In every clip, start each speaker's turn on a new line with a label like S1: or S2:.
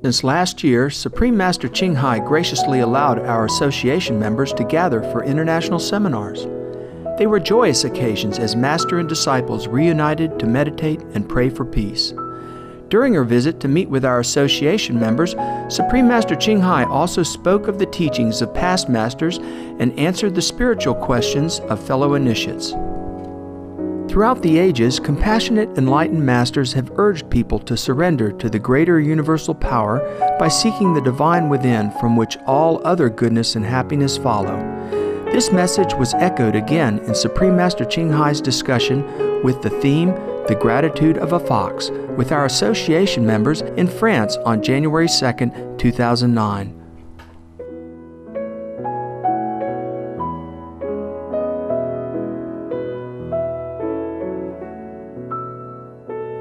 S1: Since last year, Supreme Master Ching Hai graciously allowed our association members to gather for international seminars. They were joyous occasions as Master and disciples reunited to meditate and pray for peace. During her visit to meet with our association members, Supreme Master Ching Hai also spoke of the teachings of past masters and answered the spiritual questions of fellow initiates. Throughout the ages, compassionate, enlightened masters have urged people to surrender to the greater universal power by seeking the divine within from which all other goodness and happiness follow. This message was echoed again in Supreme Master Ching Hai's discussion with the theme, The Gratitude of a Fox, with our association members in France on January 2nd, 2009.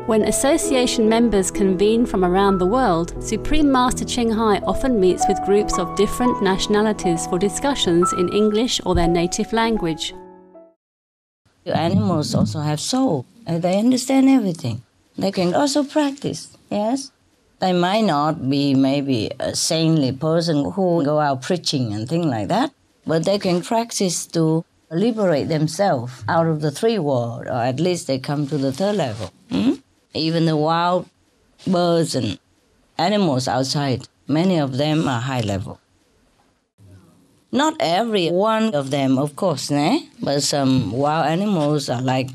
S2: When association members convene from around the world, Supreme Master Ching Hai often meets with groups of different nationalities for discussions in English or their native language.
S3: Animals also have soul. They understand everything. They can also practice, yes? They might not be maybe a saintly person who go out preaching and things like that, but they can practice to liberate themselves out of the three world, or at least they come to the third level. Even the wild birds and animals outside, many of them are high level. Not every one of them, of course, but some wild animals are like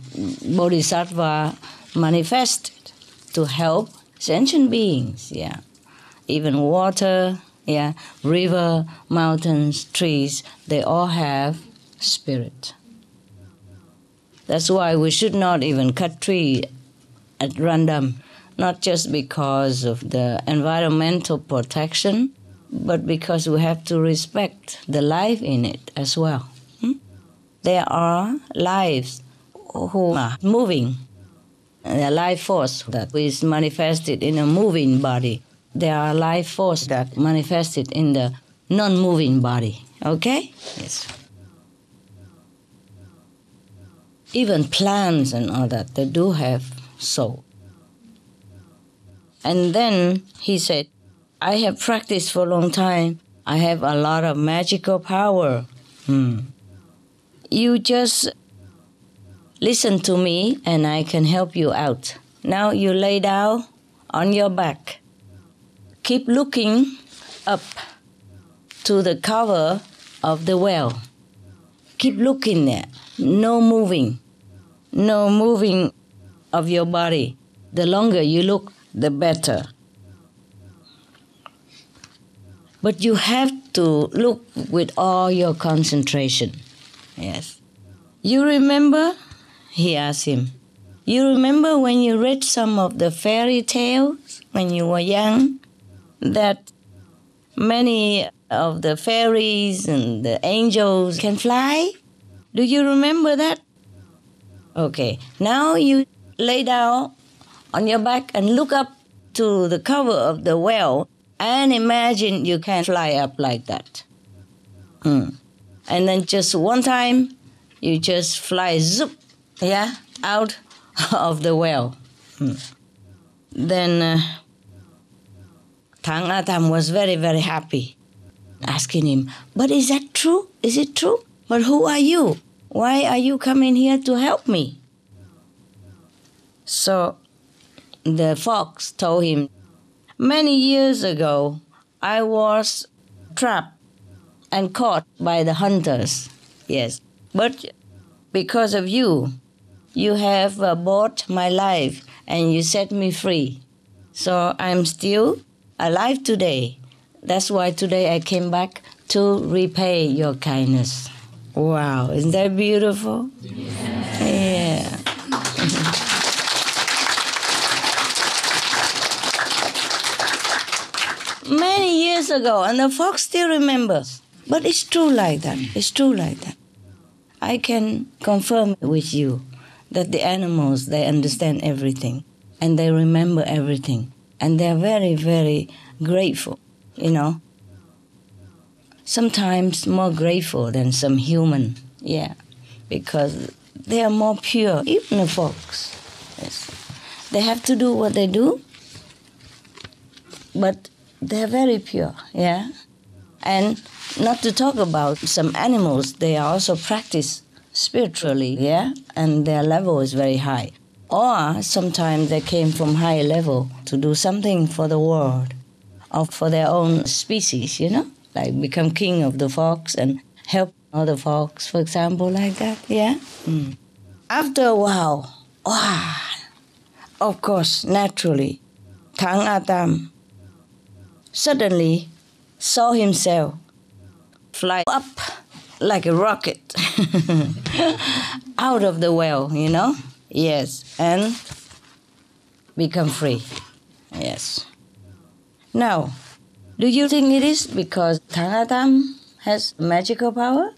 S3: bodhisattva manifested to help sentient beings, Even water, river, mountains, trees, they all have spirit. That's why we should not even cut trees at random, not just because of the environmental protection, but because we have to respect the life in it as well. There are lives who are moving, the life force that is manifested in a moving body. There are life force that manifested in the non-moving body, okay? Yes. Even plants and all that, they do have soul. And then he said, I have practiced for a long time. I have a lot of magical power. You just listen to me and I can help you out. Now you lay down on your back. Keep looking up to the cover of the well. Keep looking there. No moving. No moving of your body. The longer you look, the better. But you have to look with all your concentration. Yes. You remember? He asked him. You remember when you read some of the fairy tales when you were young? That many of the fairies and the angels can fly? Do you remember that? Okay. Now you lay down on your back and look up to the cover of the well and imagine you can fly up like that. And then just one time, you just fly zoop, out of the well. Then Thang Atam was very, very happy, asking him, but is that true? Is it true? But who are you? Why are you coming here to help me? So the fox told him, many years ago, I was trapped and caught by the hunters. Yes, but because of you, you have bought my life and you set me free. So I'm still alive today. That's why today I came back to repay your kindness. Wow, isn't that beautiful? Yeah. Many years ago, and the fox still remembers. But it's true like that. It's true like that. I can confirm with you that the animals, they understand everything and they remember everything. And they're very, very grateful, Sometimes more grateful than some human, because they are more pure, even the fox. Yes. They have to do what they do, but they're very pure, yeah? And not to talk about some animals, they are also practiced spiritually, yeah? And their level is very high. Or sometimes they came from higher level to do something for the world or for their own species, you know? Like become king of the fox and help other fox, for example, like that, yeah? After a while, of course, naturally, Thang Adam suddenly saw himself fly up like a rocket out of the well, you know? Yes, and become free. Yes. Now, do you think it is because Thang Adam has magical power?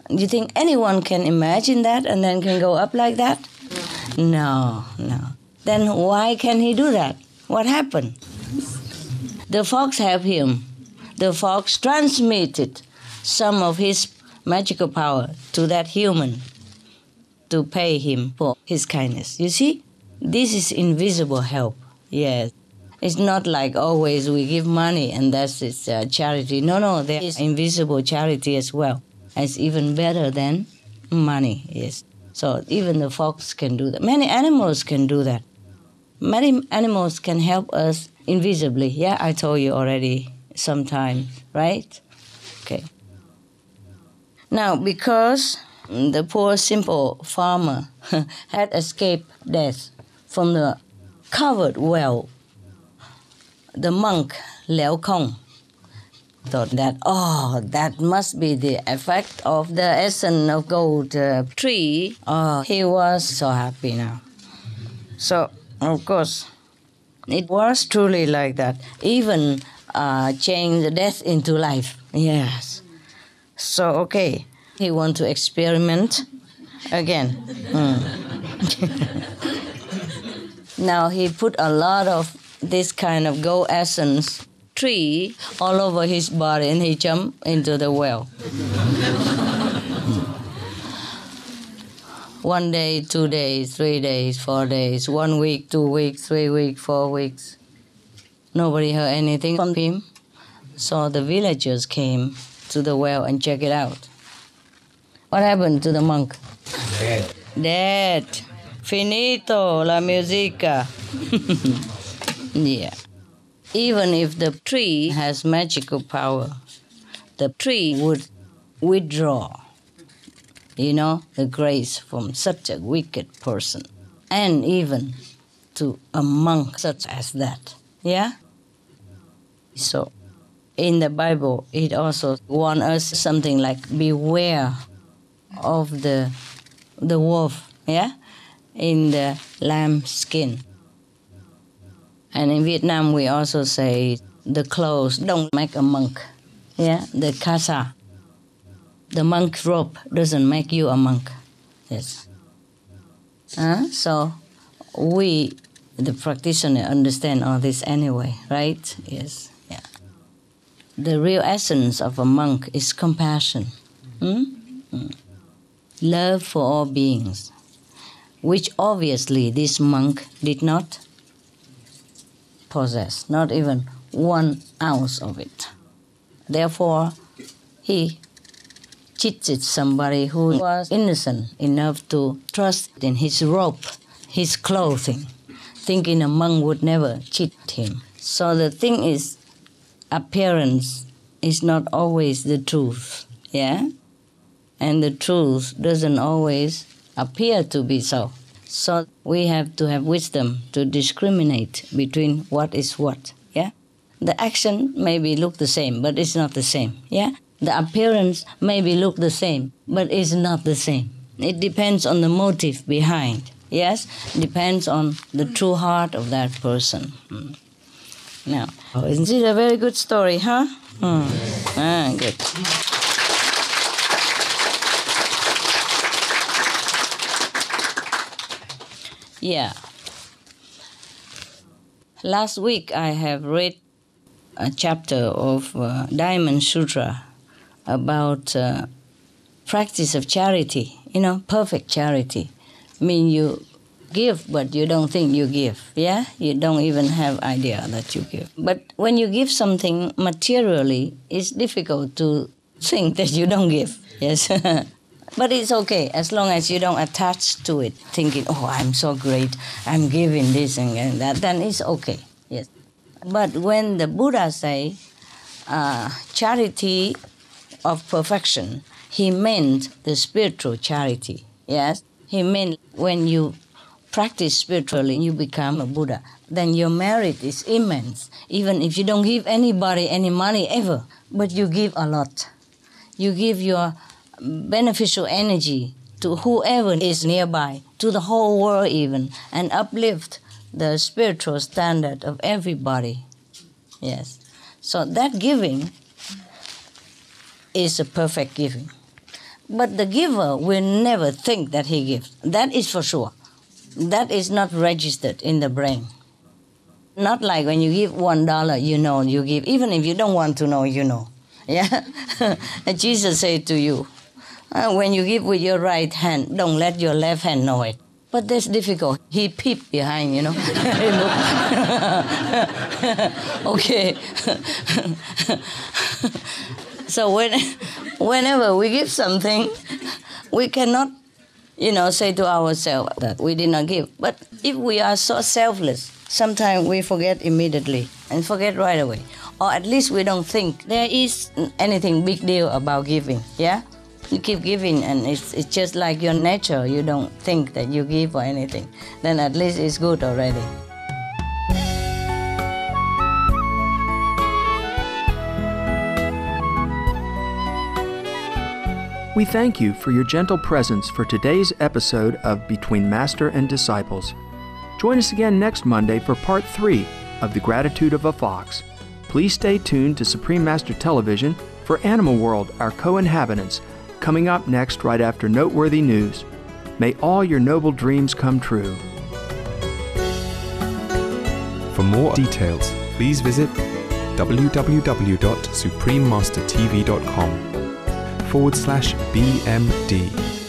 S3: Do you think anyone can imagine that and then can go up like that? No. Then why can he do that? What happened? The fox helped him. The fox transmitted some of his magical power to that human to pay him for his kindness. You see, this is invisible help. Yes. It's not like always we give money and that's its charity. No, there is invisible charity as well. It's even better than money, yes. So even the fox can do that. Many animals can do that. Many animals can help us invisibly. Yeah, I told you already sometimes, right? Okay. Now, because the poor simple farmer had escaped death from the covered well, the monk Liao Kong thought that, that must be the effect of the essence of gold tree. He was so happy now. So, of course, it was truly like that. Even change the death into life. Yes. So, okay, he want to experiment again. Now he put a lot of this kind of gold essence tree all over his body and he jumped into the well. 1 day, 2 days, 3 days, 4 days, 1 week, 2 weeks, 3 weeks, 4 weeks. Nobody heard anything from him. So the villagers came to the well and checked it out. What happened to the monk? Dead. Finito la musica. Yeah. Even if the tree has magical power, the tree would withdraw, the grace from such a wicked person. And even to a monk such as that. Yeah? So, in the Bible, it also warns us something like, beware of the wolf, yeah? In the lamb skin. And in Vietnam, we also say the clothes don't make a monk. Yeah, the casa. The monk robe doesn't make you a monk. Yes. So we, the practitioner, understand all this anyway, right? Yes. Yeah. The real essence of a monk is compassion. Love for all beings, which obviously this monk did not possess, not even 1 ounce of it. Therefore, he cheated somebody who was innocent enough to trust in his robe, his clothing, thinking a monk would never cheat him. So the thing is, appearance is not always the truth, yeah? And the truth doesn't always appear to be so. So we have to have wisdom to discriminate between what is what, yeah? The action maybe look the same, but it's not the same, yeah? The appearance maybe look the same, but it's not the same. It depends on the motive behind, yes? Depends on the true heart of that person. Now, isn't it a very good story, huh? Good. Yeah. Last week I have read a chapter of Diamond Sutra about practice of charity, perfect charity. I mean, you give, but you don't think you give. Yeah? You don't even have idea that you give. But when you give something materially, it's difficult to think that you don't give. Yes. But it's okay as long as you don't attach to it, thinking, oh, I'm so great, I'm giving this and that, then it's okay. Yes. But when the Buddha say charity of perfection, he meant the spiritual charity. Yes. He meant when you practice spiritually, you become a Buddha, then your merit is immense. Even if you don't give anybody any money ever, but you give a lot. You give your beneficial energy to whoever is nearby, to the whole world even, and uplift the spiritual standard of everybody. Yes. So that giving is a perfect giving. But the giver will never think that he gives. That is for sure. That is not registered in the brain. Not like when you give $1, you know you give. Even if you don't want to know, you know. Yeah? And Jesus said to you, when you give with your right hand, don't let your left hand know it. But that's difficult. He peeped behind, you know. Okay. So whenever we give something, we cannot, say to ourselves that we did not give. But if we are so selfless, sometimes we forget immediately and forget right away. Or at least we don't think there is anything big deal about giving, yeah? You keep giving and it's just like your nature. You don't think that you give or anything. Then at least it's good already.
S1: We thank you for your gentle presence for today's episode of Between Master and Disciples. Join us again next Monday for Part 3 of The Gratitude of a Fox. Please stay tuned to Supreme Master Television for Animal World, Our Co-Inhabitants, coming up next right after noteworthy news. May all your noble dreams come true.
S4: For more details, please visit www.suprememastertv.com/BMD.